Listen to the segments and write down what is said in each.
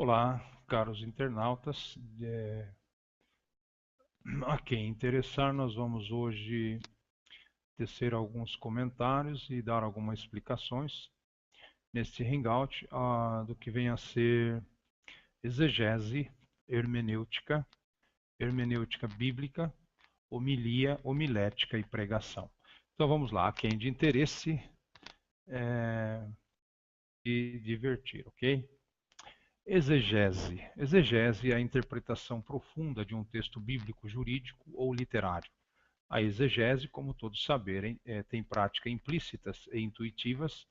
Olá, caros internautas. A quem interessar, nós vamos hoje tecer alguns comentários e dar algumas explicações neste hangout do que vem a ser exegese, hermenêutica, hermenêutica bíblica, homilia, homilética e pregação. Então vamos lá, a quem de interesse e divertir, ok? Exegese. Exegese é a interpretação profunda de um texto bíblico, jurídico ou literário. A exegese, como todos saberem, tem práticas implícitas e intuitivas.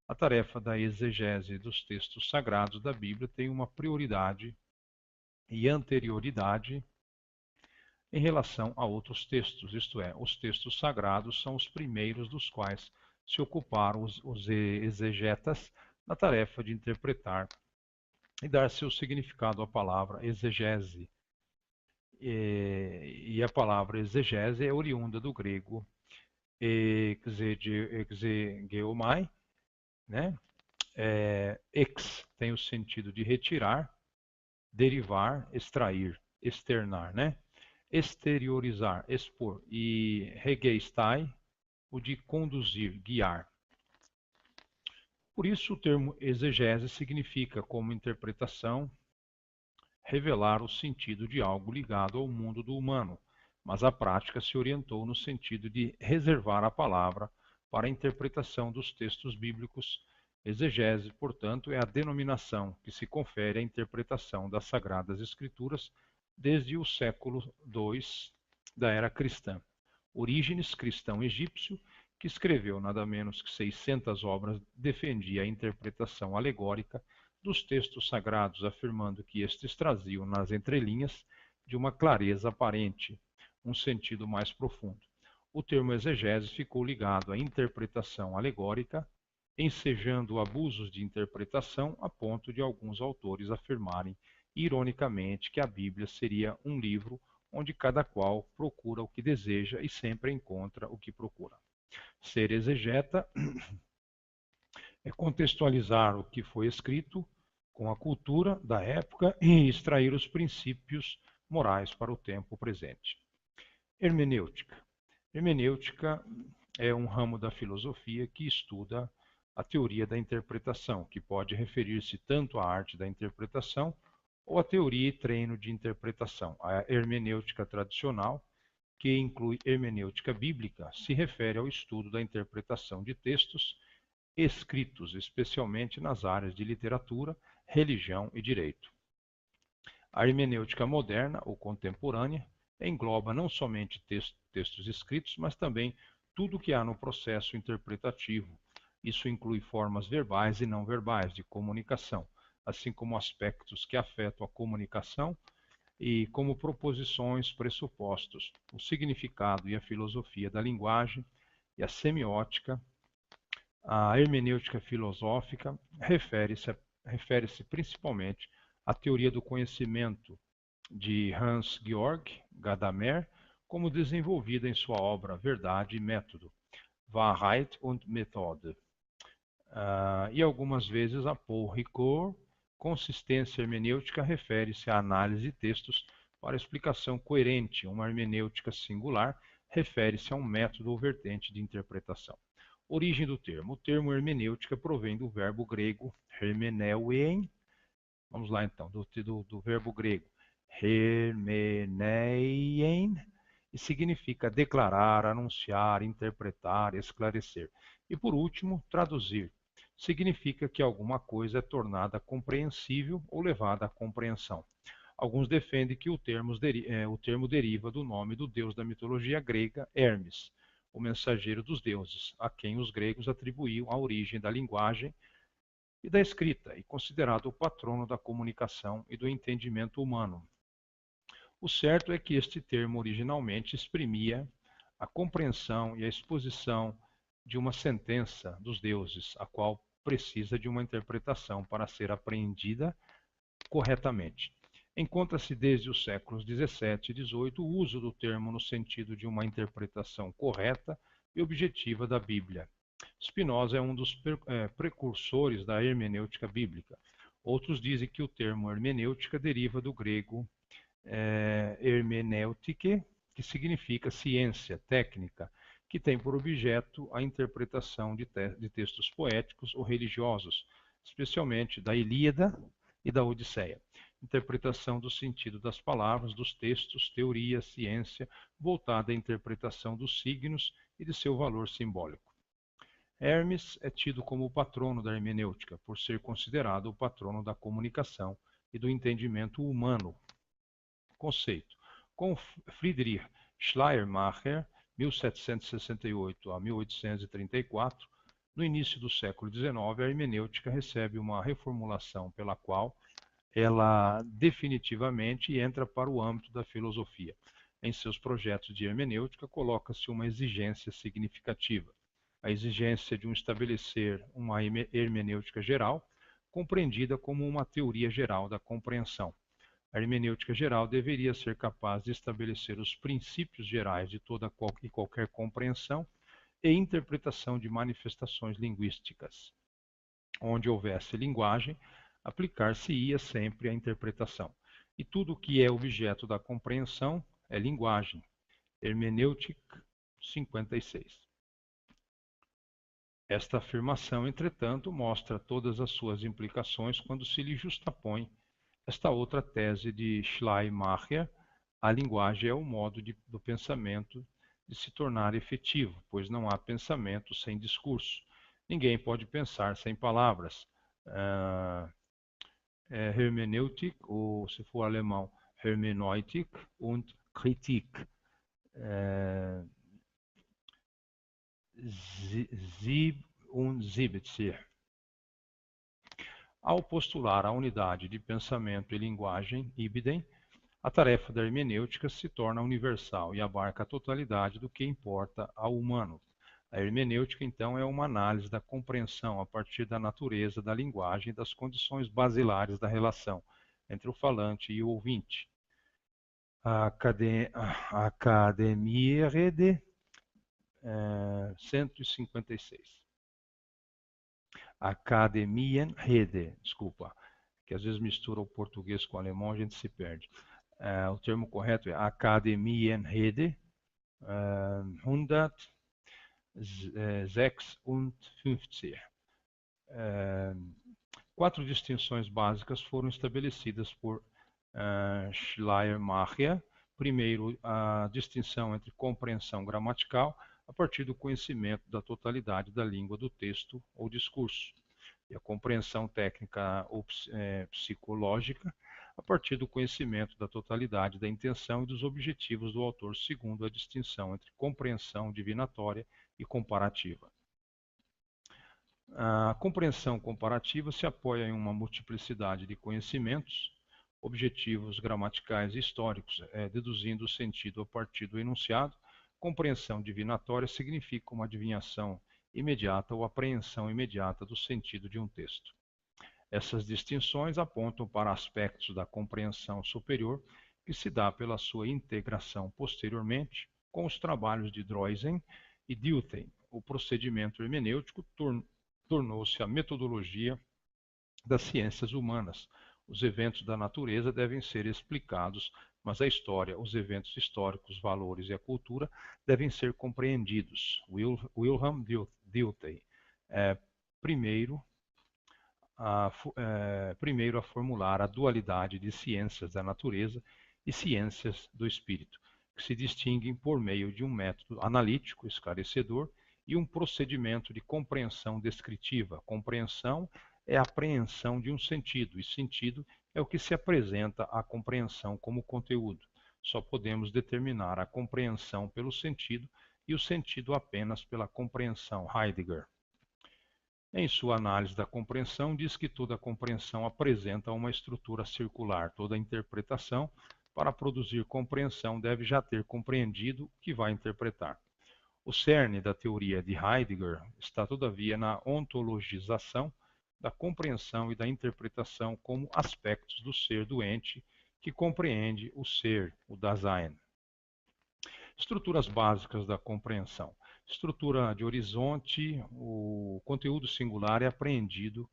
A tarefa da exegese dos textos sagrados da Bíblia tem uma prioridade e anterioridade em relação a outros textos, isto é, os textos sagrados são os primeiros dos quais se ocuparam os exegetas na tarefa de interpretar e dar seu significado à palavra exegese. E a palavra exegese é oriunda do grego exegeomai, né? Ex tem o sentido de retirar, derivar, extrair, externar, né? Exteriorizar, expor. E regeistai, o de conduzir, guiar. Por isso, o termo exegese significa, como interpretação, revelar o sentido de algo ligado ao mundo do humano, mas a prática se orientou no sentido de reservar a palavra para a interpretação dos textos bíblicos. Exegese, portanto, é a denominação que se confere à interpretação das Sagradas Escrituras desde o século II da era cristã. Orígenes, cristão egípcio, que escreveu nada menos que 600 obras, defendia a interpretação alegórica dos textos sagrados, afirmando que estes traziam nas entrelinhas de uma clareza aparente um sentido mais profundo. O termo exegese ficou ligado à interpretação alegórica, ensejando abusos de interpretação a ponto de alguns autores afirmarem ironicamente que a Bíblia seria um livro onde cada qual procura o que deseja e sempre encontra o que procura. Ser exegeta é contextualizar o que foi escrito com a cultura da época e extrair os princípios morais para o tempo presente. Hermenêutica. Hermenêutica é um ramo da filosofia que estuda a teoria da interpretação, que pode referir-se tanto à arte da interpretação ou à teoria e treino de interpretação. A hermenêutica tradicional, que inclui hermenêutica bíblica, se refere ao estudo da interpretação de textos escritos, especialmente nas áreas de literatura, religião e direito. A hermenêutica moderna ou contemporânea engloba não somente textos escritos, mas também tudo o que há no processo interpretativo. Isso inclui formas verbais e não verbais de comunicação, assim como aspectos que afetam a comunicação e como proposições, pressupostos, o significado e a filosofia da linguagem e a semiótica. A hermenêutica filosófica refere-se principalmente à teoria do conhecimento de Hans-Georg Gadamer, como desenvolvida em sua obra Verdade e Método, Wahrheit und Methode. E algumas vezes a Paul Ricoeur, consistência hermenêutica, refere-se à análise de textos para explicação coerente. Uma hermenêutica singular refere-se a um método ou vertente de interpretação. Origem do termo. O termo hermenêutica provém do verbo grego hermeneuein. Vamos lá então, do verbo grego hermeneien, e significa declarar, anunciar, interpretar, esclarecer. E por último, traduzir. Significa que alguma coisa é tornada compreensível ou levada à compreensão. Alguns defendem que o termo deriva do nome do deus da mitologia grega, Hermes, o mensageiro dos deuses, a quem os gregos atribuíam a origem da linguagem e da escrita, e considerado o patrono da comunicação e do entendimento humano. O certo é que este termo originalmente exprimia a compreensão e a exposição de uma sentença dos deuses, a qual precisa de uma interpretação para ser apreendida corretamente. Encontra-se desde os séculos XVII e XVIII o uso do termo no sentido de uma interpretação correta e objetiva da Bíblia. Spinoza é um dos precursores da hermenêutica bíblica. Outros dizem que o termo hermenêutica deriva do grego hermeneutike, que significa ciência, técnica, que tem por objeto a interpretação de textos poéticos ou religiosos, especialmente da Ilíada e da Odisseia. Interpretação do sentido das palavras, dos textos, teoria, ciência, voltada à interpretação dos signos e de seu valor simbólico. Hermes é tido como o patrono da hermenêutica, por ser considerado o patrono da comunicação e do entendimento humano. Conceito. Com Friedrich Schleiermacher, 1768 a 1834, no início do século XIX, a hermenêutica recebe uma reformulação pela qual ela definitivamente entra para o âmbito da filosofia. Em seus projetos de hermenêutica, coloca-se uma exigência significativa, a exigência de estabelecer uma hermenêutica geral, compreendida como uma teoria geral da compreensão. A hermenêutica geral deveria ser capaz de estabelecer os princípios gerais de toda e qualquer compreensão e interpretação de manifestações linguísticas. Onde houvesse linguagem, aplicar-se-ia sempre a interpretação. E tudo o que é objeto da compreensão é linguagem. Hermenêutica 56. Esta afirmação, entretanto, mostra todas as suas implicações quando se lhe justapõe esta outra tese de Schleiermacher: a linguagem é o modo do pensamento de se tornar efetivo, pois não há pensamento sem discurso. Ninguém pode pensar sem palavras. Hermeneutik, ou se for alemão, Hermeneutik und Kritik. 77. Ao postular a unidade de pensamento e linguagem, Ibiden, a tarefa da hermenêutica se torna universal e abarca a totalidade do que importa ao humano. A hermenêutica, então, é uma análise da compreensão a partir da natureza da linguagem e das condições basilares da relação entre o falante e o ouvinte. A Academia Rede 156. Akademienrede, desculpa, que às vezes mistura o português com o alemão, a gente se perde. O termo correto é Akademienrede 156. 4 distinções básicas foram estabelecidas por Schleiermacher. Primeiro, a distinção entre compreensão gramatical a partir do conhecimento da totalidade da língua do texto ou discurso, e a compreensão técnica ou psicológica a partir do conhecimento da totalidade da intenção e dos objetivos do autor, segundo a distinção entre compreensão divinatória e comparativa. A compreensão comparativa se apoia em uma multiplicidade de conhecimentos, objetivos gramaticais e históricos, deduzindo o sentido a partir do enunciado. Compreensão divinatória significa uma adivinhação imediata ou apreensão imediata do sentido de um texto. Essas distinções apontam para aspectos da compreensão superior que se dá pela sua integração posteriormente com os trabalhos de Droysen e Dilthey. O procedimento hermenêutico tornou-se a metodologia das ciências humanas. Os eventos da natureza devem ser explicados, mas a história, os eventos históricos, os valores e a cultura devem ser compreendidos. Wilhelm Dilthey, primeiro a formular a dualidade de ciências da natureza e ciências do espírito, que se distinguem por meio de um método analítico esclarecedor e um procedimento de compreensão descritiva. Compreensão é a apreensão de um sentido, e sentido é o que se apresenta à compreensão como conteúdo. Só podemos determinar a compreensão pelo sentido e o sentido apenas pela compreensão. Heidegger. Em sua análise da compreensão, diz que toda compreensão apresenta uma estrutura circular. Toda interpretação, para produzir compreensão, deve já ter compreendido o que vai interpretar. O cerne da teoria de Heidegger está, todavia, na ontologização da compreensão e da interpretação como aspectos do ser doente que compreende o ser, o Dasein. Estruturas básicas da compreensão. Estrutura de horizonte: o conteúdo singular é apreendido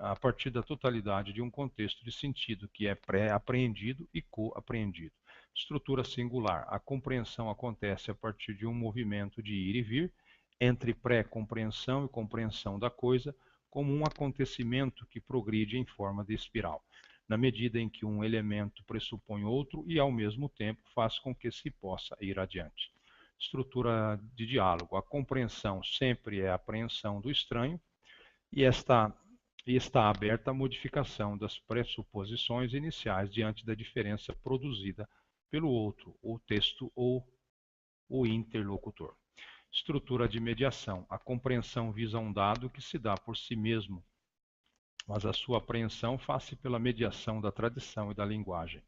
a partir da totalidade de um contexto de sentido que é pré-apreendido e co-apreendido. Estrutura singular. A compreensão acontece a partir de um movimento de ir e vir entre pré-compreensão e compreensão da coisa, como um acontecimento que progride em forma de espiral, na medida em que um elemento pressupõe outro e, ao mesmo tempo, faz com que se possa ir adiante. Estrutura de diálogo. A compreensão sempre é a apreensão do estranho e está aberta à modificação das pressuposições iniciais diante da diferença produzida pelo outro, o texto ou o interlocutor. Estrutura de mediação. A compreensão visa um dado que se dá por si mesmo, mas a sua apreensão faz-se pela mediação da tradição e da linguagem.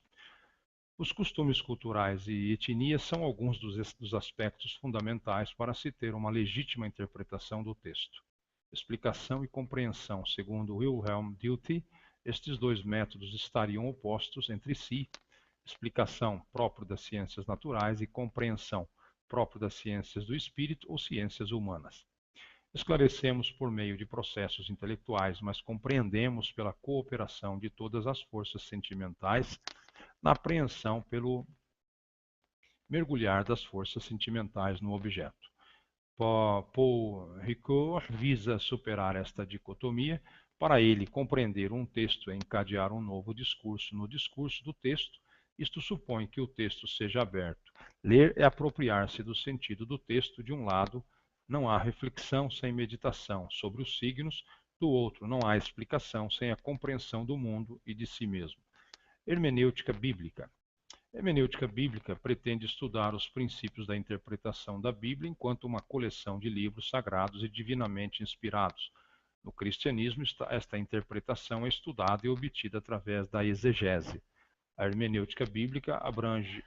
Os costumes culturais e etnias são alguns dos aspectos fundamentais para se ter uma legítima interpretação do texto. Explicação e compreensão. Segundo Wilhelm Dilthey, estes dois métodos estariam opostos entre si. Explicação, próprio das ciências naturais, e compreensão, próprio das ciências do espírito ou ciências humanas. Esclarecemos por meio de processos intelectuais, mas compreendemos pela cooperação de todas as forças sentimentais na apreensão pelo mergulhar das forças sentimentais no objeto. Paul Ricoeur visa superar esta dicotomia. Para ele, compreender um texto é encadear um novo discurso no discurso do texto. Isto supõe que o texto seja aberto. Ler é apropriar-se do sentido do texto. De um lado, não há reflexão sem meditação sobre os signos. Do outro, não há explicação sem a compreensão do mundo e de si mesmo. Hermenêutica bíblica. A hermenêutica bíblica pretende estudar os princípios da interpretação da Bíblia enquanto uma coleção de livros sagrados e divinamente inspirados. No cristianismo, esta interpretação é estudada e obtida através da exegese. A hermenêutica bíblica abrange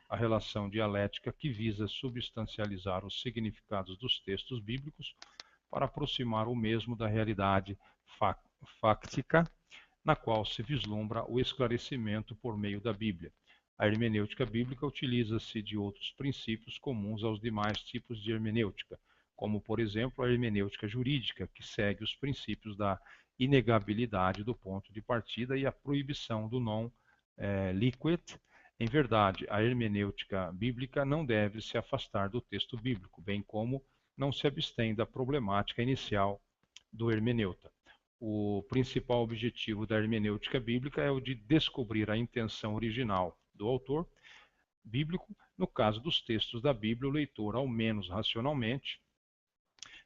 a relação dialética que visa substancializar os significados dos textos bíblicos para aproximar o mesmo da realidade fáctica, na qual se vislumbra o esclarecimento por meio da Bíblia. A hermenêutica bíblica utiliza-se de outros princípios comuns aos demais tipos de hermenêutica, como, por exemplo, a hermenêutica jurídica, que segue os princípios da inegabilidade do ponto de partida e a proibição do non liquid. Em verdade, a hermenêutica bíblica não deve se afastar do texto bíblico, bem como não se abstém da problemática inicial do hermeneuta. O principal objetivo da hermenêutica bíblica é o de descobrir a intenção original do autor bíblico. No caso dos textos da Bíblia, o leitor, ao menos racionalmente,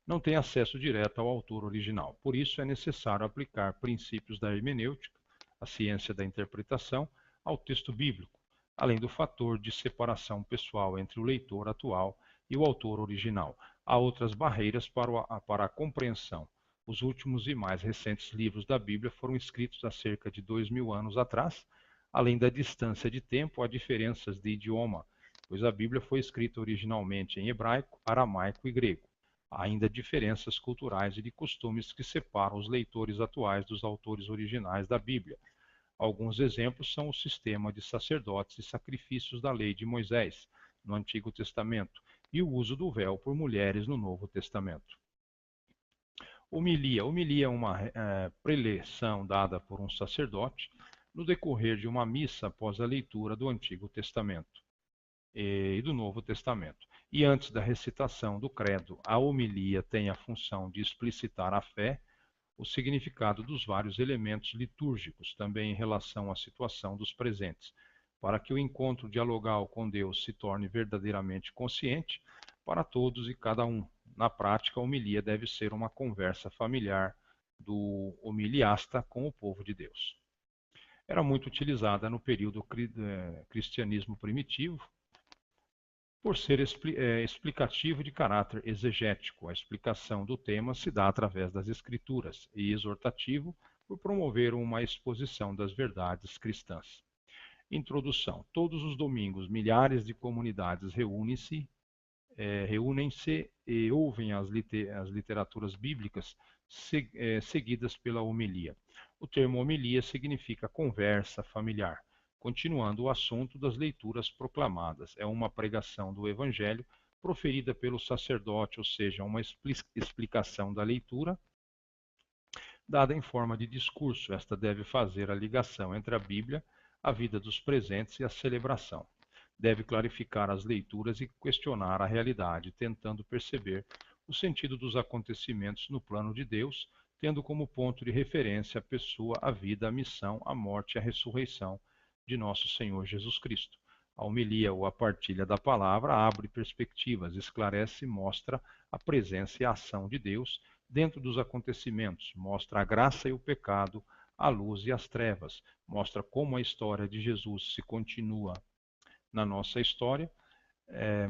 não tem acesso direto ao autor original. Por isso, é necessário aplicar princípios da hermenêutica, a ciência da interpretação, ao texto bíblico, além do fator de separação pessoal entre o leitor atual e o autor original. Há outras barreiras para a compreensão. Os últimos e mais recentes livros da Bíblia foram escritos há cerca de 2000 anos atrás. Além da distância de tempo, há diferenças de idioma, pois a Bíblia foi escrita originalmente em hebraico, aramaico e grego. Há ainda diferenças culturais e de costumes que separam os leitores atuais dos autores originais da Bíblia. Alguns exemplos são o sistema de sacerdotes e sacrifícios da lei de Moisés, no Antigo Testamento, e o uso do véu por mulheres no Novo Testamento. Homilia. Homilia é uma preleção dada por um sacerdote no decorrer de uma missa após a leitura do Antigo Testamento e do Novo Testamento. E antes da recitação do credo, a homilia tem a função de explicitar a fé, o significado dos vários elementos litúrgicos, também em relação à situação dos presentes, para que o encontro dialogal com Deus se torne verdadeiramente consciente para todos e cada um. Na prática, a homilia deve ser uma conversa familiar do homiliasta com o povo de Deus. Era muito utilizada no período cristianismo primitivo, por ser explicativo de caráter exegético. A explicação do tema se dá através das escrituras, e exortativo por promover uma exposição das verdades cristãs. Introdução. Todos os domingos, milhares de comunidades reúnem-se e ouvem as literaturas bíblicas seguidas pela homilia. O termo homilia significa conversa familiar. Continuando o assunto das leituras proclamadas, é uma pregação do Evangelho proferida pelo sacerdote, ou seja, uma explicação da leitura dada em forma de discurso. Esta deve fazer a ligação entre a Bíblia, a vida dos presentes e a celebração. Deve clarificar as leituras e questionar a realidade, tentando perceber o sentido dos acontecimentos no plano de Deus, tendo como ponto de referência a pessoa, a vida, a missão, a morte e a ressurreição de nosso Senhor Jesus Cristo. A homilia ou a partilha da palavra abre perspectivas, esclarece e mostra a presença e a ação de Deus dentro dos acontecimentos, mostra a graça e o pecado, a luz e as trevas, mostra como a história de Jesus se continua na nossa história,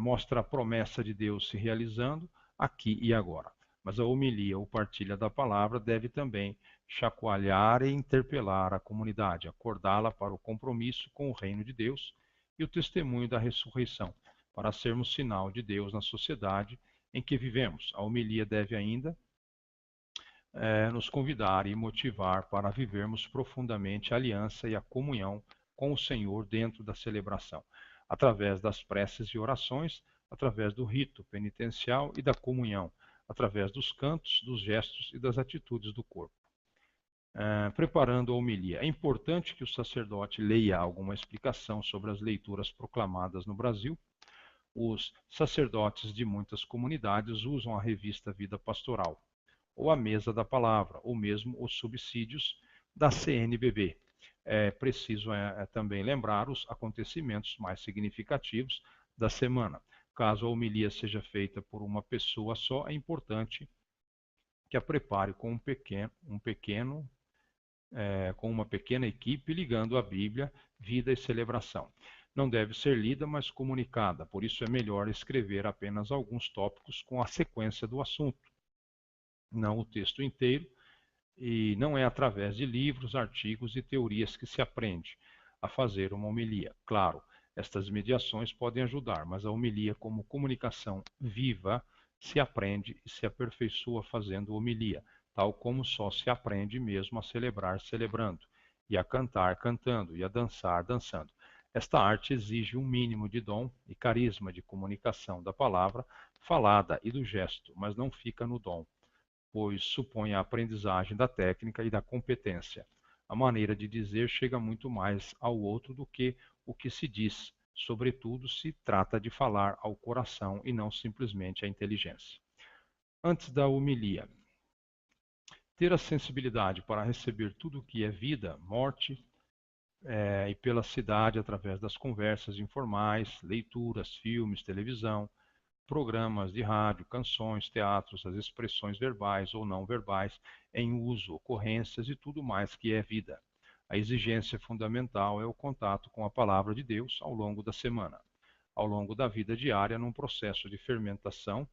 mostra a promessa de Deus se realizando aqui e agora. Mas a homilia ou partilha da palavra deve também chacoalhar e interpelar a comunidade, acordá-la para o compromisso com o reino de Deus e o testemunho da ressurreição, para sermos sinal de Deus na sociedade em que vivemos. A homilia deve ainda nos convidar e motivar para vivermos profundamente a aliança e a comunhão com o Senhor dentro da celebração, através das preces e orações, através do rito penitencial e da comunhão, através dos cantos, dos gestos e das atitudes do corpo. Preparando a homilia. É importante que o sacerdote leia alguma explicação sobre as leituras proclamadas no Brasil. Os sacerdotes de muitas comunidades usam a revista Vida Pastoral, ou a Mesa da Palavra, ou mesmo os subsídios da CNBB. É preciso também lembrar os acontecimentos mais significativos da semana. Caso a homilia seja feita por uma pessoa só, é importante que a prepare com com uma pequena equipe, ligando a Bíblia, vida e celebração. Não deve ser lida, mas comunicada, por isso é melhor escrever apenas alguns tópicos com a sequência do assunto, não o texto inteiro, e não é através de livros, artigos e teorias que se aprende a fazer uma homilia. Claro, estas mediações podem ajudar, mas a homilia como comunicação viva se aprende e se aperfeiçoa fazendo homilia, tal como só se aprende mesmo a celebrar celebrando, e a cantar cantando, e a dançar dançando. Esta arte exige um mínimo de dom e carisma de comunicação da palavra falada e do gesto, mas não fica no dom, pois supõe a aprendizagem da técnica e da competência. A maneira de dizer chega muito mais ao outro do que o que se diz, sobretudo se trata de falar ao coração e não simplesmente à inteligência. Antes da homilia, ter a sensibilidade para receber tudo o que é vida, morte, e pela cidade através das conversas informais, leituras, filmes, televisão, programas de rádio, canções, teatros, as expressões verbais ou não verbais em uso, ocorrências e tudo mais que é vida. A exigência fundamental é o contato com a palavra de Deus ao longo da semana, ao longo da vida diária, num processo de fermentação,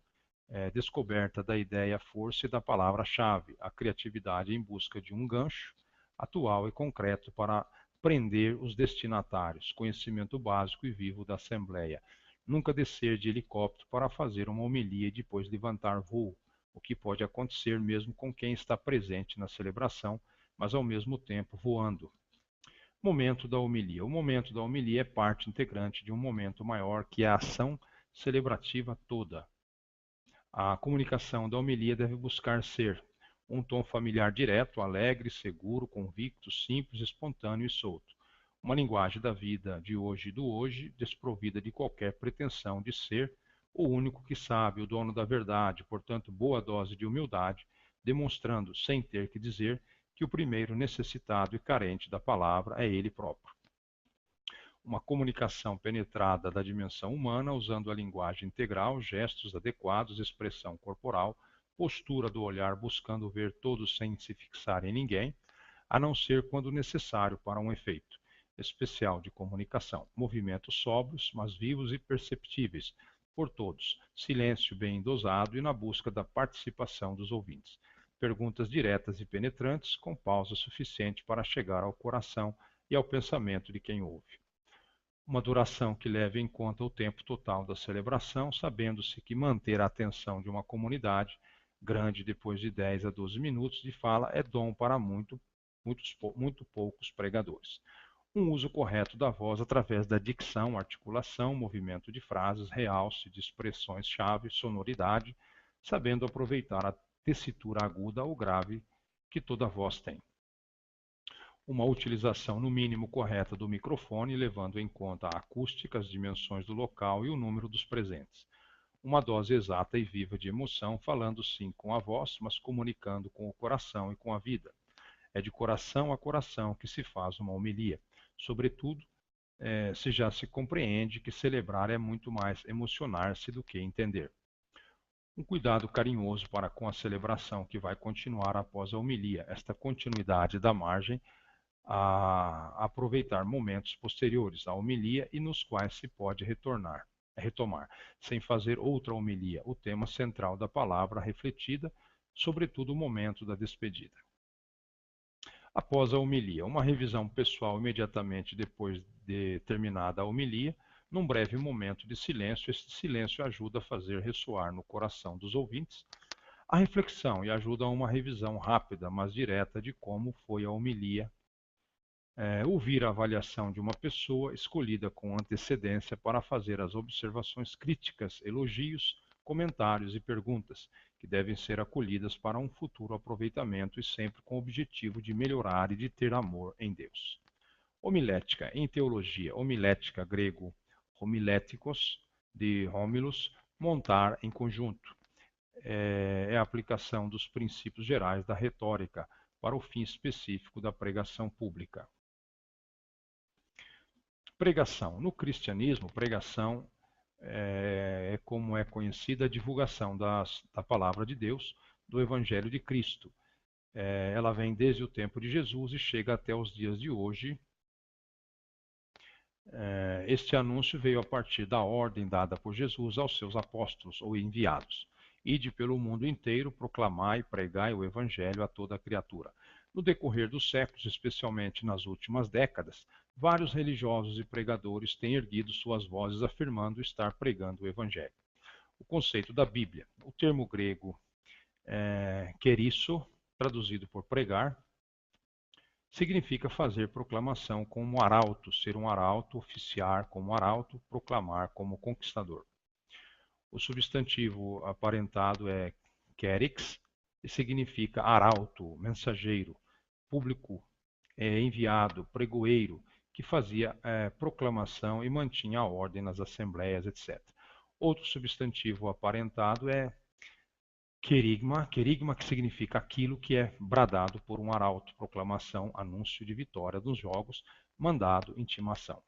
descoberta da ideia-força e da palavra-chave, a criatividade em busca de um gancho atual e concreto para prender os destinatários, conhecimento básico e vivo da Assembleia. Nunca descer de helicóptero para fazer uma homilia e depois levantar voo, o que pode acontecer mesmo com quem está presente na celebração, mas ao mesmo tempo voando. Momento da homilia. O momento da homilia é parte integrante de um momento maior que é a ação celebrativa toda. A comunicação da homilia deve buscar ser um tom familiar direto, alegre, seguro, convicto, simples, espontâneo e solto. Uma linguagem da vida de hoje e do hoje, desprovida de qualquer pretensão de ser o único que sabe, o dono da verdade, portanto, boa dose de humildade, demonstrando, sem ter que dizer, que o primeiro necessitado e carente da palavra é ele próprio. Uma comunicação penetrada da dimensão humana, usando a linguagem integral, gestos adequados, expressão corporal, postura do olhar buscando ver todos sem se fixar em ninguém, a não ser quando necessário para um efeito especial de comunicação. Movimentos sóbrios, mas vivos e perceptíveis por todos. Silêncio bem dosado e na busca da participação dos ouvintes. Perguntas diretas e penetrantes, com pausa suficiente para chegar ao coração e ao pensamento de quem ouve. Uma duração que leve em conta o tempo total da celebração, sabendo-se que manter a atenção de uma comunidade grande depois de 10 a 12 minutos de fala é dom para muito poucos pregadores. Um uso correto da voz através da dicção, articulação, movimento de frases, realce de expressões-chave, sonoridade, sabendo aproveitar a tessitura aguda ou grave que toda voz tem. Uma utilização no mínimo correta do microfone, levando em conta a acústica, as dimensões do local e o número dos presentes. Uma dose exata e viva de emoção, falando sim com a voz, mas comunicando com o coração e com a vida. É de coração a coração que se faz uma homilia. Sobretudo, se já se compreende que celebrar é muito mais emocionar-se do que entender. Um cuidado carinhoso para com a celebração que vai continuar após a homilia. Esta continuidade dá margem a aproveitar momentos posteriores à homilia e nos quais se pode retomar, sem fazer outra homilia, o tema central da palavra refletida, sobretudo o momento da despedida. Após a homilia, uma revisão pessoal imediatamente depois de terminada a homilia, num breve momento de silêncio. Este silêncio ajuda a fazer ressoar no coração dos ouvintes a reflexão e ajuda a uma revisão rápida, mas direta de como foi a homilia. Ouvir a avaliação de uma pessoa escolhida com antecedência para fazer as observações críticas, elogios, comentários e perguntas, que devem ser acolhidas para um futuro aproveitamento e sempre com o objetivo de melhorar e de ter amor em Deus. Homilética, em teologia, homilética, grego, homiléticos, de homilos, montar em conjunto. É a aplicação dos princípios gerais da retórica para o fim específico da pregação pública. Pregação. No cristianismo, pregação como é conhecida a divulgação da palavra de Deus, do Evangelho de Cristo. Ela vem desde o tempo de Jesus e chega até os dias de hoje. Este anúncio veio a partir da ordem dada por Jesus aos seus apóstolos ou enviados. Ide pelo mundo inteiro, proclamai e pregai o Evangelho a toda criatura. No decorrer dos séculos, especialmente nas últimas décadas, vários religiosos e pregadores têm erguido suas vozes afirmando estar pregando o Evangelho. O conceito da Bíblia. O termo grego kerisso, traduzido por pregar, significa fazer proclamação como arauto, ser um arauto, oficiar como arauto, proclamar como conquistador. O substantivo aparentado é kerix e significa arauto, mensageiro, público, enviado, pregoeiro, que fazia proclamação e mantinha a ordem nas assembleias, etc. Outro substantivo aparentado é querigma, que significa aquilo que é bradado por um arauto, proclamação, anúncio de vitória dos jogos, mandado, intimação.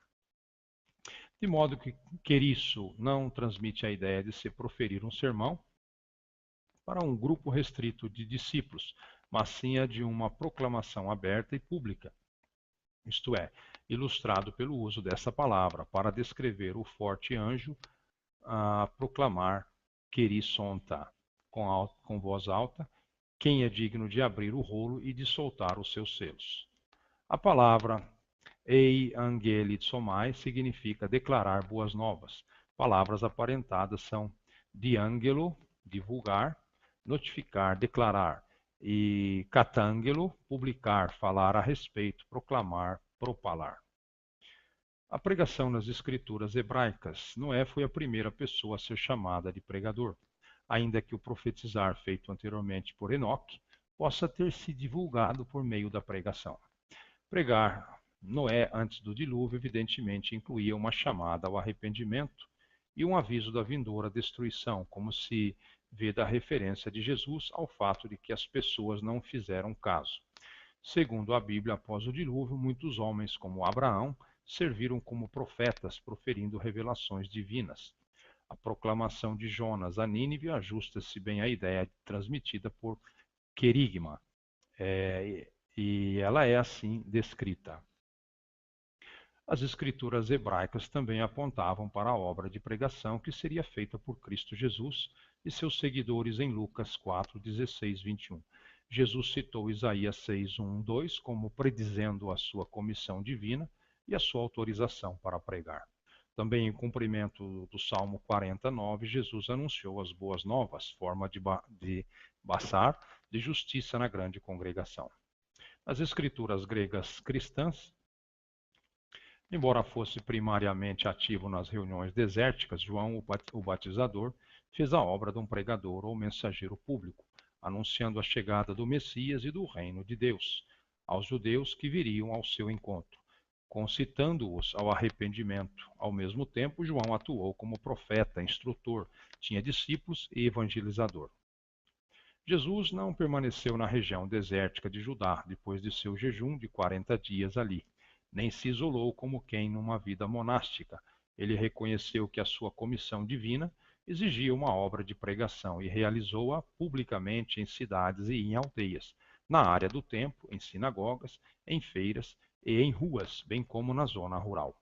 De modo que querisso não transmite a ideia de se proferir um sermão para um grupo restrito de discípulos, mas sim a de uma proclamação aberta e pública. Isto é, ilustrado pelo uso dessa palavra para descrever o forte anjo a proclamar querissonta, com voz alta, quem é digno de abrir o rolo e de soltar os seus selos. A palavra ei angelitsomai significa declarar boas novas. Palavras aparentadas são diangelo, divulgar, notificar, declarar, e catangelo, publicar, falar a respeito, proclamar, propalar. A pregação nas escrituras hebraicas. Noé foi a primeira pessoa a ser chamada de pregador, ainda que o profetizar feito anteriormente por Enoque possa ter se divulgado por meio da pregação. Pregar Noé antes do dilúvio evidentemente incluía uma chamada ao arrependimento e um aviso da vindoura destruição, como se vê da referência de Jesus ao fato de que as pessoas não fizeram caso. Segundo a Bíblia, após o dilúvio, muitos homens, como Abraão, serviram como profetas, proferindo revelações divinas. A proclamação de Jonas a Nínive ajusta-se bem à ideia transmitida por querigma, e ela é assim descrita. As escrituras hebraicas também apontavam para a obra de pregação que seria feita por Cristo Jesus e seus seguidores em Lucas 4, 16, 21. Jesus citou Isaías 6, 1, 2 como predizendo a sua comissão divina e a sua autorização para pregar. Também em cumprimento do Salmo 49, Jesus anunciou as boas novas, forma de baçar, de justiça na grande congregação. As escrituras gregas cristãs, embora fosse primariamente ativo nas reuniões desérticas, João, o batizador, fez a obra de um pregador ou mensageiro público, anunciando a chegada do Messias e do reino de Deus, aos judeus que viriam ao seu encontro, concitando-os ao arrependimento. Ao mesmo tempo, João atuou como profeta, instrutor, tinha discípulos e evangelizador. Jesus não permaneceu na região desértica de Judá depois de seu jejum de 40 dias ali, nem se isolou como quem numa vida monástica. Ele reconheceu que a sua comissão divina exigia uma obra de pregação e realizou-a publicamente em cidades e em aldeias, na área do templo, em sinagogas, em feiras e em ruas, bem como na zona rural.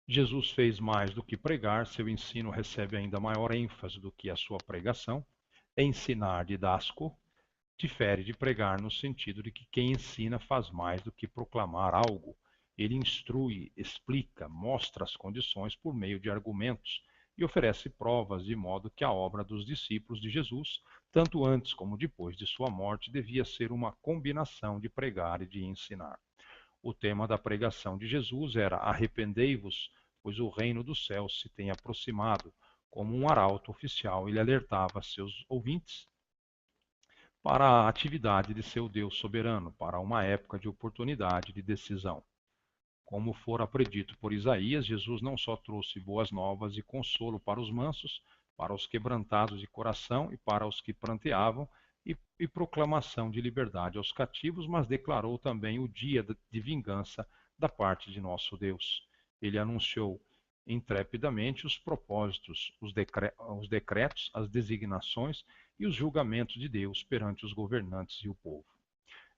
Jesus fez mais do que pregar, seu ensino recebe ainda maior ênfase do que a sua pregação. Ensinar, didasco, difere de pregar no sentido de que quem ensina faz mais do que proclamar algo. Ele instrui, explica, mostra as condições por meio de argumentos e oferece provas, de modo que a obra dos discípulos de Jesus, tanto antes como depois de sua morte, devia ser uma combinação de pregar e de ensinar. O tema da pregação de Jesus era: arrependei-vos, pois o reino dos céus se tem aproximado. Como um arauto oficial, ele alertava seus ouvintes para a atividade de seu Deus soberano, para uma época de oportunidade de decisão. Como fora predito por Isaías, Jesus não só trouxe boas novas e consolo para os mansos, para os quebrantados de coração e para os que pranteavam, e proclamação de liberdade aos cativos, mas declarou também o dia de vingança da parte de nosso Deus. Ele anunciou intrepidamente os propósitos, os decretos, as designações e os julgamentos de Deus perante os governantes e o povo.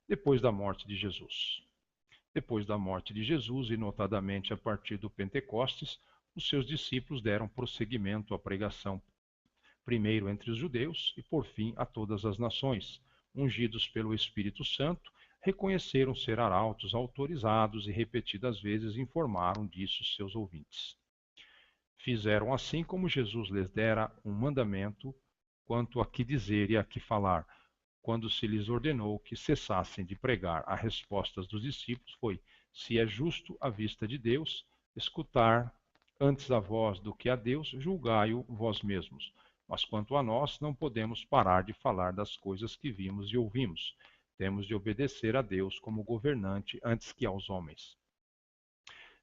Depois da morte de Jesus. Depois da morte de Jesus, e notadamente a partir do Pentecostes, os seus discípulos deram prosseguimento à pregação, primeiro entre os judeus e por fim a todas as nações. Ungidos pelo Espírito Santo, reconheceram ser arautos autorizados e repetidas vezes informaram disso seus ouvintes. Fizeram assim como Jesus lhes dera um mandamento quanto a que dizer e a que falar. Quando se lhes ordenou que cessassem de pregar, a resposta dos discípulos foi: se é justo à vista de Deus, escutar antes a voz do que a Deus, julgai-o vós mesmos. Mas quanto a nós, não podemos parar de falar das coisas que vimos e ouvimos. Temos de obedecer a Deus como governante antes que aos homens.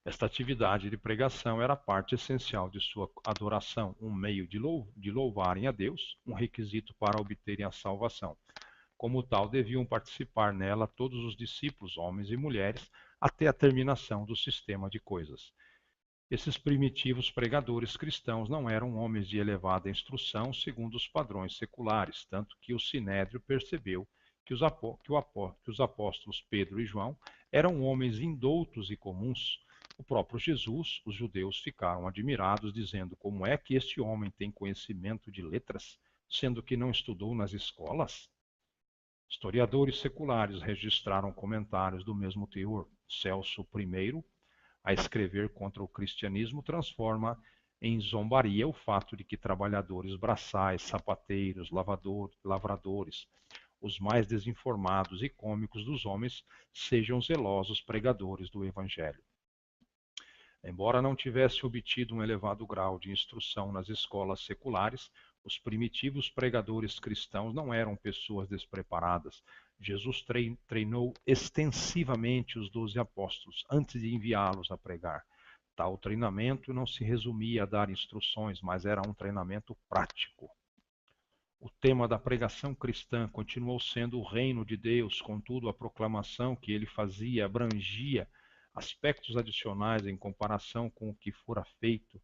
Esta atividade de pregação era parte essencial de sua adoração, um meio de louvarem a Deus, um requisito para obterem a salvação. Como tal, deviam participar nela todos os discípulos, homens e mulheres, até a terminação do sistema de coisas. Esses primitivos pregadores cristãos não eram homens de elevada instrução segundo os padrões seculares, tanto que o Sinédrio percebeu que os apóstolos Pedro e João eram homens indoutos e comuns. O próprio Jesus, os judeus ficaram admirados, dizendo: como é que este homem tem conhecimento de letras, sendo que não estudou nas escolas? Historiadores seculares registraram comentários do mesmo teor. Celso I, a escrever contra o cristianismo, transforma em zombaria o fato de que trabalhadores braçais, sapateiros, lavradores, os mais desinformados e cômicos dos homens, sejam zelosos pregadores do Evangelho. Embora não tivesse obtido um elevado grau de instrução nas escolas seculares, os primitivos pregadores cristãos não eram pessoas despreparadas. Jesus treinou extensivamente os 12 apóstolos antes de enviá-los a pregar. Tal treinamento não se resumia a dar instruções, mas era um treinamento prático. O tema da pregação cristã continuou sendo o reino de Deus, contudo, a proclamação que ele fazia abrangia aspectos adicionais em comparação com o que fora feito,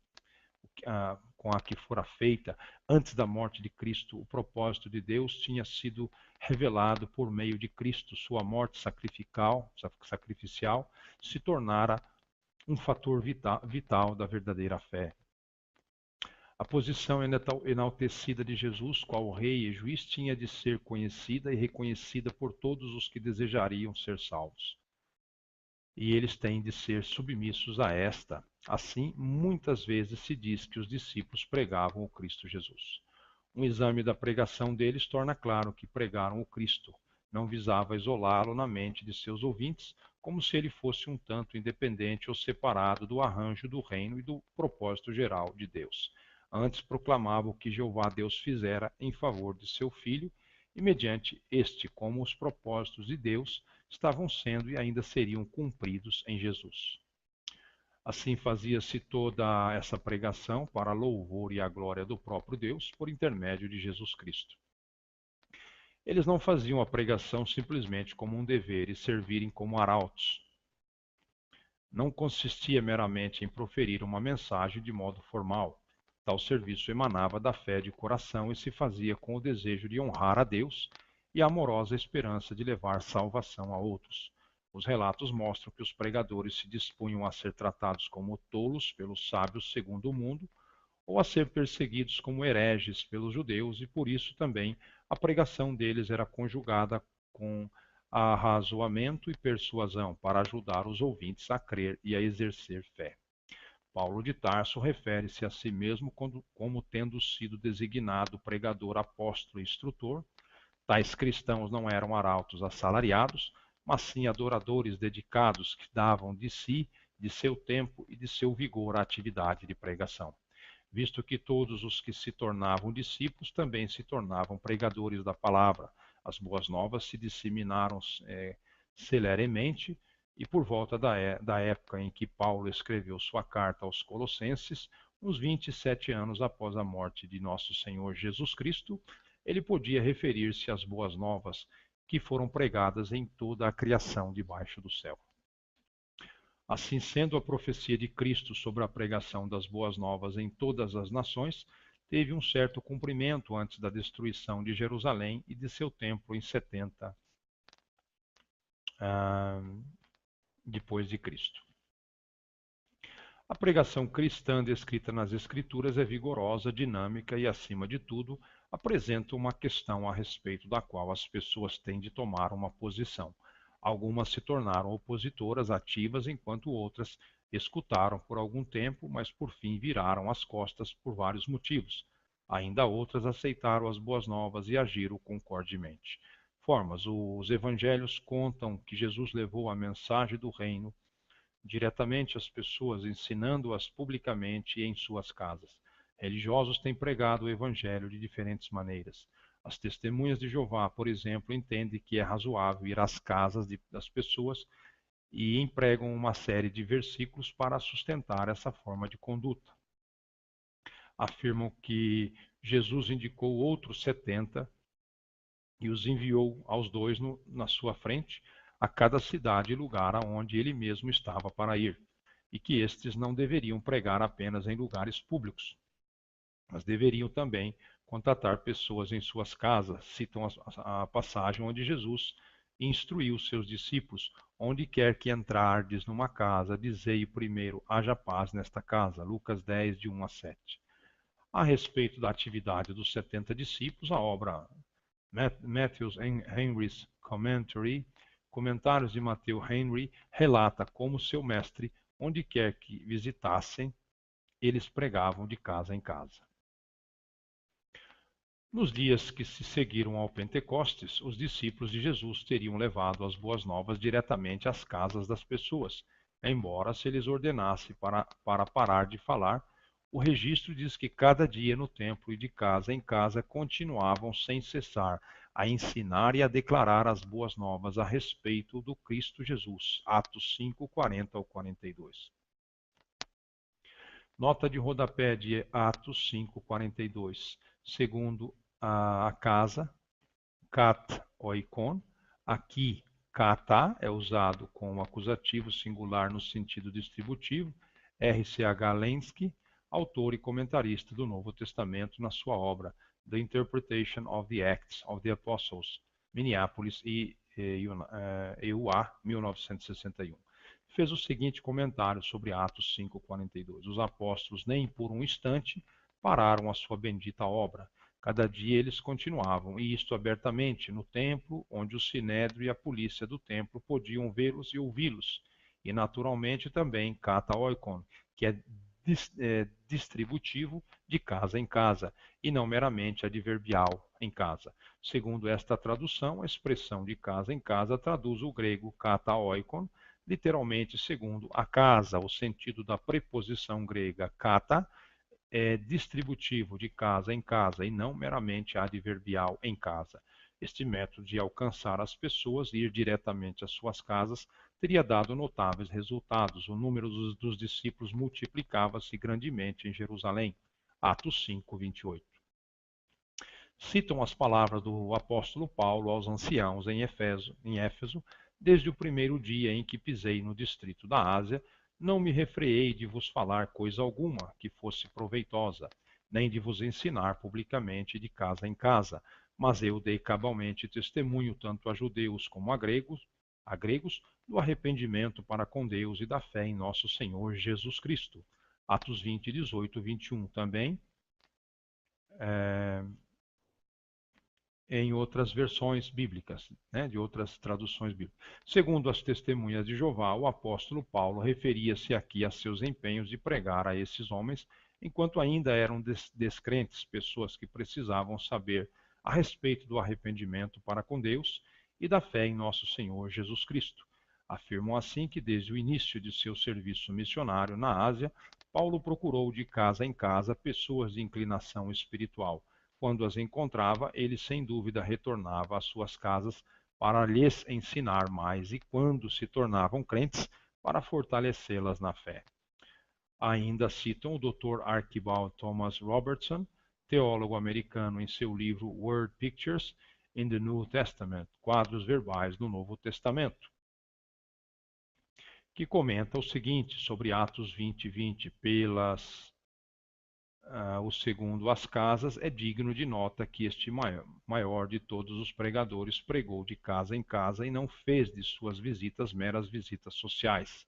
com a que fora feita antes da morte de Cristo. O propósito de Deus tinha sido revelado por meio de Cristo. Sua morte sacrificial se tornara um fator vital da verdadeira fé. A posição enaltecida de Jesus, qual rei e juiz, tinha de ser conhecida e reconhecida por todos os que desejariam ser salvos. E eles têm de ser submissos a esta. Assim, muitas vezes se diz que os discípulos pregavam o Cristo Jesus. Um exame da pregação deles torna claro que pregaram o Cristo. Não visava isolá-lo na mente de seus ouvintes, como se ele fosse um tanto independente ou separado do arranjo do reino e do propósito geral de Deus. antes proclamava o que Jeová Deus fizera em favor de seu filho, e mediante este, como os propósitos de Deus estavam sendo e ainda seriam cumpridos em Jesus. Assim fazia-se toda essa pregação para a louvor e a glória do próprio Deus por intermédio de Jesus Cristo. Eles não faziam a pregação simplesmente como um dever e servirem como arautos. Não consistia meramente em proferir uma mensagem de modo formal. Tal serviço emanava da fé de coração e se fazia com o desejo de honrar a Deus e a amorosa esperança de levar salvação a outros. Os relatos mostram que os pregadores se dispunham a ser tratados como tolos pelos sábios segundo o mundo, ou a ser perseguidos como hereges pelos judeus, e por isso também a pregação deles era conjugada com arrazoamento e persuasão, para ajudar os ouvintes a crer e a exercer fé. Paulo de Tarso refere-se a si mesmo como tendo sido designado pregador, apóstolo e instrutor. Tais cristãos não eram arautos assalariados, mas sim adoradores dedicados que davam de si, de seu tempo e de seu vigor à atividade de pregação, visto que todos os que se tornavam discípulos também se tornavam pregadores da palavra. As boas novas se disseminaram celeremente, e por volta da época em que Paulo escreveu sua carta aos Colossenses, uns 27 anos após a morte de nosso Senhor Jesus Cristo, ele podia referir-se às boas novas que foram pregadas em toda a criação debaixo do céu. Assim sendo, a profecia de Cristo sobre a pregação das boas novas em todas as nações teve um certo cumprimento antes da destruição de Jerusalém e de seu templo em 70 depois de Cristo. A pregação cristã descrita nas Escrituras é vigorosa, dinâmica e, acima de tudo, apresenta uma questão a respeito da qual as pessoas têm de tomar uma posição. Algumas se tornaram opositoras ativas, enquanto outras escutaram por algum tempo, mas por fim viraram as costas por vários motivos. Ainda outras aceitaram as boas novas e agiram concordemente. Formas: os evangelhos contam que Jesus levou a mensagem do reino diretamente às pessoas, ensinando-as publicamente e em suas casas. Religiosos têm pregado o evangelho de diferentes maneiras. As testemunhas de Jeová, por exemplo, entendem que é razoável ir às casas das pessoas e empregam uma série de versículos para sustentar essa forma de conduta. Afirmam que Jesus indicou outros 70 e os enviou aos dois na sua frente a cada cidade e lugar aonde ele mesmo estava para ir, e que estes não deveriam pregar apenas em lugares públicos, mas deveriam também contatar pessoas em suas casas. Citam a passagem onde Jesus instruiu seus discípulos: onde quer que entrardes numa casa, dizei primeiro, haja paz nesta casa. Lucas 10, de 1 a 7. A respeito da atividade dos 70 discípulos, a obra Matthew Henry's Commentary, Comentários de Matthew Henry, relata como seu mestre, onde quer que visitassem, eles pregavam de casa em casa. Nos dias que se seguiram ao Pentecostes, os discípulos de Jesus teriam levado as boas novas diretamente às casas das pessoas, embora se lhes ordenasse para parar de falar. O registro diz que cada dia no templo e de casa em casa continuavam sem cessar a ensinar e a declarar as boas novas a respeito do Cristo Jesus. Atos 5, 40 ao 42. Nota de rodapé de Atos 5, 42. Segundo a casa, kat oikon, aqui kata é usado como acusativo singular no sentido distributivo. R.C.H. Lenski, autor e comentarista do Novo Testamento, na sua obra The Interpretation of the Acts of the Apostles, Minneapolis, EUA, 1961. Fez o seguinte comentário sobre Atos 5:42. Os apóstolos nem por um instante pararam a sua bendita obra. Cada dia eles continuavam, e isto abertamente, no templo, onde o sinédrio e a polícia do templo podiam vê-los e ouvi-los, e naturalmente também kata oikon, que é distributivo de casa em casa, e não meramente adverbial em casa. Segundo esta tradução, a expressão de casa em casa traduz o grego kata oikon, literalmente segundo a casa. O sentido da preposição grega kata é distributivo de casa em casa e não meramente adverbial em casa. Este método de alcançar as pessoas e ir diretamente às suas casas teria dado notáveis resultados. O número dos discípulos multiplicava-se grandemente em Jerusalém. Atos 5, 28. Citam as palavras do apóstolo Paulo aos anciãos em Éfeso: desde o primeiro dia em que pisei no distrito da Ásia, não me refreei de vos falar coisa alguma que fosse proveitosa, nem de vos ensinar publicamente de casa em casa, mas eu dei cabalmente testemunho tanto a judeus como a gregos do arrependimento para com Deus e da fé em nosso Senhor Jesus Cristo. Atos 20, 18, 21 também. Em outras versões bíblicas, né, de outras traduções bíblicas. Segundo as testemunhas de Jeová, o apóstolo Paulo referia-se aqui a seus empenhos de pregar a esses homens, enquanto ainda eram descrentes, pessoas que precisavam saber a respeito do arrependimento para com Deus e da fé em nosso Senhor Jesus Cristo. Afirmam assim que desde o início de seu serviço missionário na Ásia, Paulo procurou de casa em casa pessoas de inclinação espiritual. Quando as encontrava, ele sem dúvida retornava às suas casas para lhes ensinar mais e, quando se tornavam crentes, para fortalecê-las na fé. Ainda citam o Dr. Archibald Thomas Robertson, teólogo americano, em seu livro Word Pictures in the New Testament, Quadros Verbais no Novo Testamento, que comenta o seguinte sobre Atos 20, 20, o segundo as casas, é digno de nota que este maior de todos os pregadores pregou de casa em casa e não fez de suas visitas meras visitas sociais.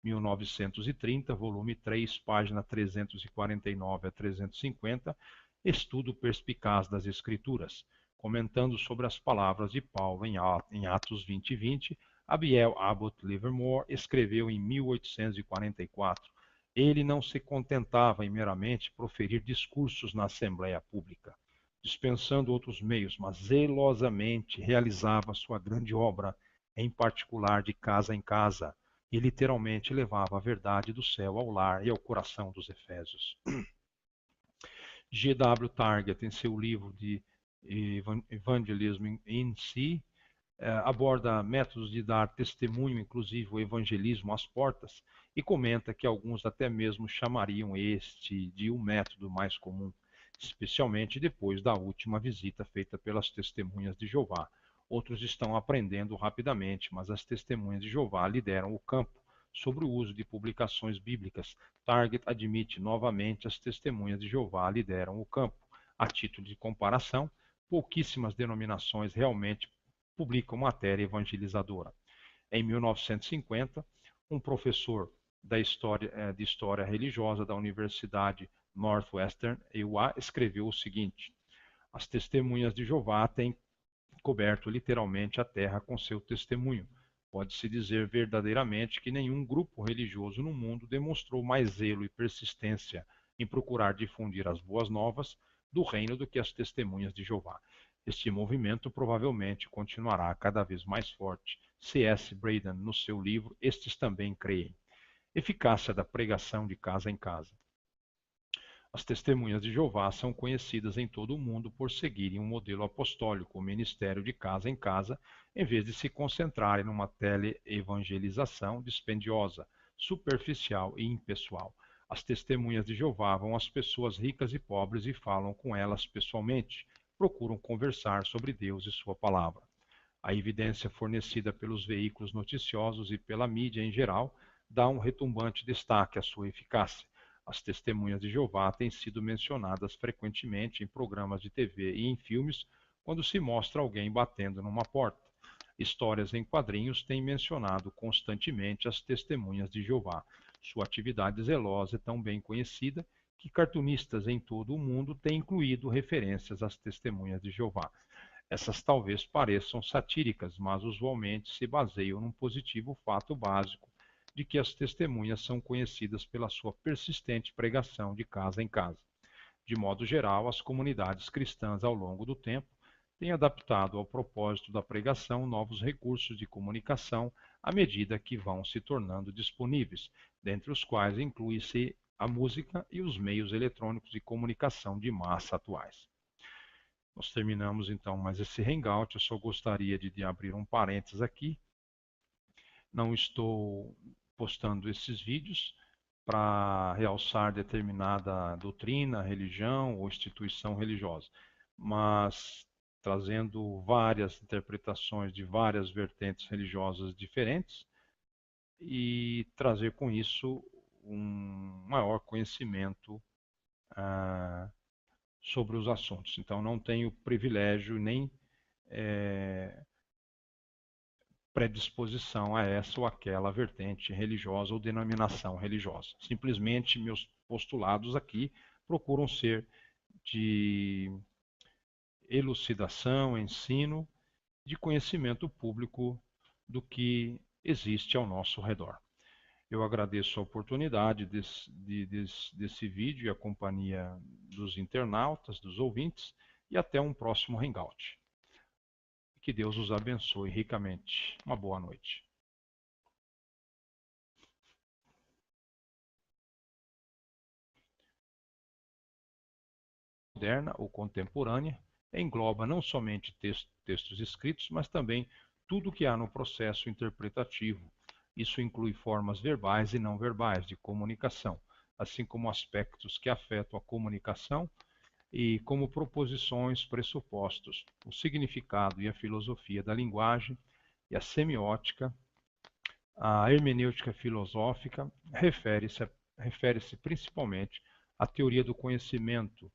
1930, volume 3, página 349 a 350, Estudo Perspicaz das Escrituras. Comentando sobre as palavras de Paulo em Atos 20 e 20, Abiel Abbott Livermore escreveu em 1844: ele não se contentava em meramente proferir discursos na Assembleia Pública, dispensando outros meios, mas zelosamente realizava sua grande obra, em particular de casa em casa, e literalmente levava a verdade do céu ao lar e ao coração dos efésios. G. W. Target, em seu livro de Evangelism in Si, aborda métodos de dar testemunho, inclusive o evangelismo às portas, e comenta que alguns até mesmo chamariam este de um método mais comum, especialmente depois da última visita feita pelas testemunhas de Jeová. Outros estão aprendendo rapidamente, mas as testemunhas de Jeová lideram o campo sobre o uso de publicações bíblicas. Target admite novamente as testemunhas de Jeová lideram o campo. A título de comparação, pouquíssimas denominações realmente publicam matéria evangelizadora. Em 1950, um professor de História Religiosa da Universidade Northwestern, EUA, escreveu o seguinte: as testemunhas de Jeová têm coberto literalmente a terra com seu testemunho. Pode-se dizer verdadeiramente que nenhum grupo religioso no mundo demonstrou mais zelo e persistência em procurar difundir as boas novas do reino do que as testemunhas de Jeová. Este movimento provavelmente continuará cada vez mais forte. C.S. Braden, no seu livro Estes Também Creem. Eficácia da pregação de casa em casa. As testemunhas de Jeová são conhecidas em todo o mundo por seguirem um modelo apostólico, o ministério de casa em casa, em vez de se concentrarem numa teleevangelização dispendiosa, superficial e impessoal. As testemunhas de Jeová vão às pessoas ricas e pobres e falam com elas pessoalmente, procuram conversar sobre Deus e sua palavra. A evidência fornecida pelos veículos noticiosos e pela mídia em geral dá um retumbante destaque à sua eficácia. As testemunhas de Jeová têm sido mencionadas frequentemente em programas de TV e em filmes quando se mostra alguém batendo numa porta. Histórias em quadrinhos têm mencionado constantemente as testemunhas de Jeová. Sua atividade zelosa é tão bem conhecida que cartunistas em todo o mundo têm incluído referências às testemunhas de Jeová. Essas talvez pareçam satíricas, mas usualmente se baseiam num positivo fato básico de que as testemunhas são conhecidas pela sua persistente pregação de casa em casa. De modo geral, as comunidades cristãs ao longo do tempo têm adaptado ao propósito da pregação novos recursos de comunicação à medida que vão se tornando disponíveis, dentre os quais inclui-se a música e os meios eletrônicos de comunicação de massa atuais. Nós terminamos então mais esse Hangout. Eu só gostaria de abrir um parênteses aqui. Não estou postando esses vídeos para realçar determinada doutrina, religião ou instituição religiosa, mas trazendo várias interpretações de várias vertentes religiosas diferentes e trazer com isso um maior conhecimento sobre os assuntos. Então, não tenho privilégio nem predisposição a essa ou aquela vertente religiosa ou denominação religiosa. Simplesmente meus postulados aqui procuram ser de elucidação, ensino, de conhecimento público do que existe ao nosso redor. Eu agradeço a oportunidade desse vídeo e a companhia dos internautas, dos ouvintes, e até um próximo Hangout. Que Deus os abençoe ricamente. Uma boa noite. Moderna ou contemporânea engloba não somente textos escritos, mas também tudo o que há no processo interpretativo. Isso inclui formas verbais e não verbais de comunicação, assim como aspectos que afetam a comunicação e como proposições, pressupostos, o significado e a filosofia da linguagem e a semiótica. A hermenêutica filosófica refere-se principalmente à teoria do conhecimento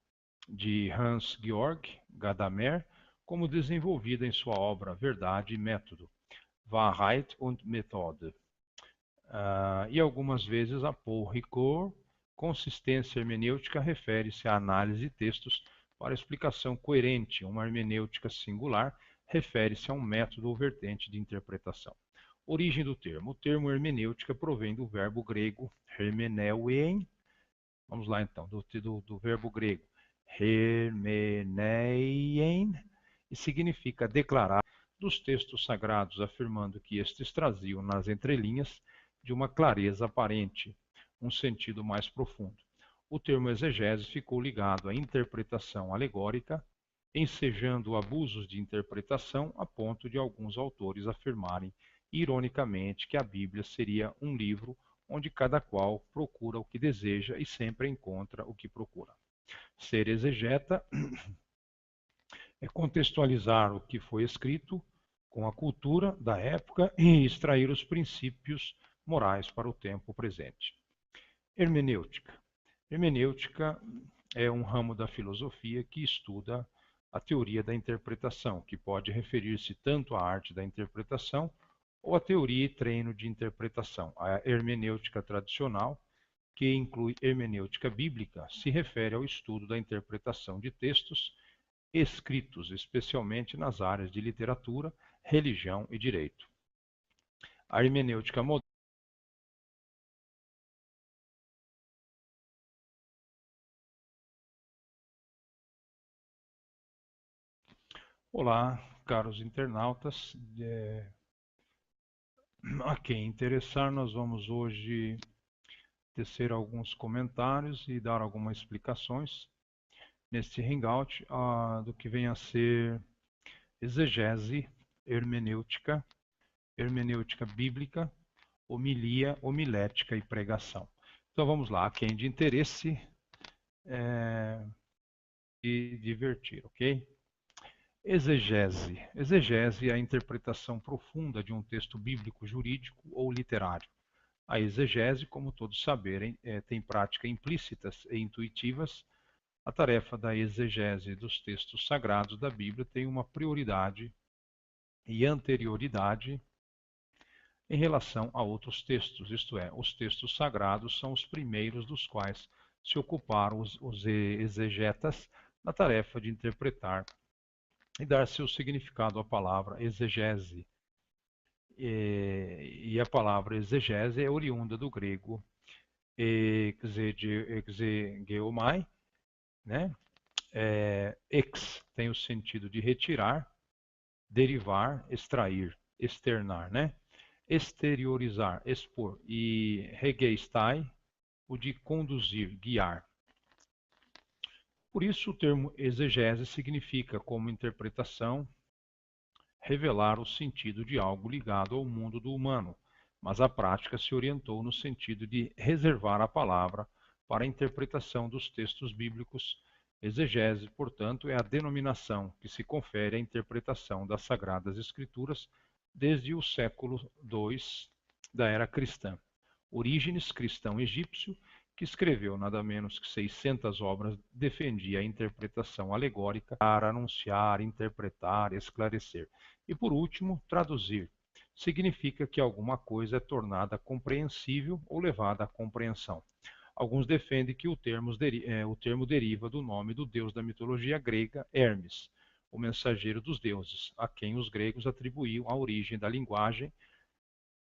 de Hans-Georg Gadamer, como desenvolvida em sua obra Verdade e Método, Wahrheit und Methode. E algumas vezes a Paul Ricoeur. Consistência hermenêutica refere-se à análise de textos para explicação coerente. Uma hermenêutica singular refere-se a um método ou vertente de interpretação. Origem do termo. O termo hermenêutica provém do verbo grego hermeneuein. Vamos lá então, do verbo grego hermeneien, e significa declarar dos textos sagrados, afirmando que estes traziam nas entrelinhas de uma clareza aparente um sentido mais profundo. O termo exegese ficou ligado à interpretação alegórica, ensejando abusos de interpretação a ponto de alguns autores afirmarem ironicamente que a Bíblia seria um livro onde cada qual procura o que deseja e sempre encontra o que procura. Ser exegeta é contextualizar o que foi escrito com a cultura da época e extrair os princípios morais para o tempo presente. Hermenêutica. Hermenêutica é um ramo da filosofia que estuda a teoria da interpretação, que pode referir-se tanto à arte da interpretação ou à teoria e treino de interpretação. A hermenêutica tradicional, que inclui hermenêutica bíblica, se refere ao estudo da interpretação de textos escritos, especialmente nas áreas de literatura, religião e direito. A hermenêutica moderna. Olá, caros internautas. A quem interessar, nós vamos hoje tecer alguns comentários e dar algumas explicações neste Hangout do que vem a ser exegese, hermenêutica, hermenêutica bíblica, homilia, homilética e pregação. Então vamos lá, a quem de interesse e divertir, ok? Exegese. Exegese é a interpretação profunda de um texto bíblico, jurídico ou literário. A exegese, como todos saberem, tem práticas implícitas e intuitivas. A tarefa da exegese dos textos sagrados da Bíblia tem uma prioridade e anterioridade em relação a outros textos, isto é, os textos sagrados são os primeiros dos quais se ocuparam os exegetas na tarefa de interpretar e dar seu significado à palavra exegese. E a palavra exegese é oriunda do grego exegeomai, né? Ex tem o sentido de retirar, derivar, extrair, externar, né? Exteriorizar, expor. E regeistai o de conduzir, guiar. Por isso, o termo exegese significa, como interpretação, revelar o sentido de algo ligado ao mundo do humano, mas a prática se orientou no sentido de reservar a palavra para a interpretação dos textos bíblicos. Exegese, portanto, é a denominação que se confere à interpretação das Sagradas Escrituras desde o século II da era cristã. Orígenes, cristão egípcio, que escreveu nada menos que 600 obras, defendia a interpretação alegórica para anunciar, interpretar, esclarecer. E por último, traduzir. Significa que alguma coisa é tornada compreensível ou levada à compreensão. Alguns defendem que o termo deriva do nome do deus da mitologia grega, Hermes, o mensageiro dos deuses, a quem os gregos atribuíam a origem da linguagem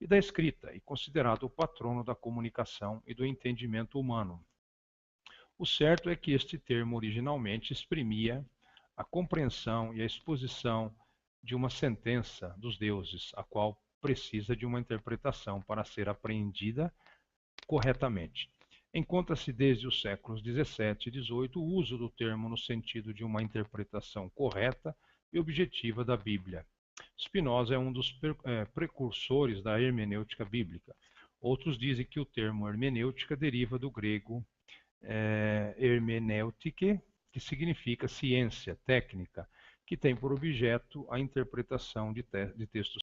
e da escrita, e considerado o patrono da comunicação e do entendimento humano. O certo é que este termo originalmente exprimia a compreensão e a exposição de uma sentença dos deuses, a qual precisa de uma interpretação para ser apreendida corretamente. Encontra-se desde os séculos XVII e XVIII o uso do termo no sentido de uma interpretação correta e objetiva da Bíblia. Spinoza é um dos precursores da hermenêutica bíblica. Outros dizem que o termo hermenêutica deriva do grego hermeneutike, que significa ciência, técnica, que tem por objeto a interpretação de textos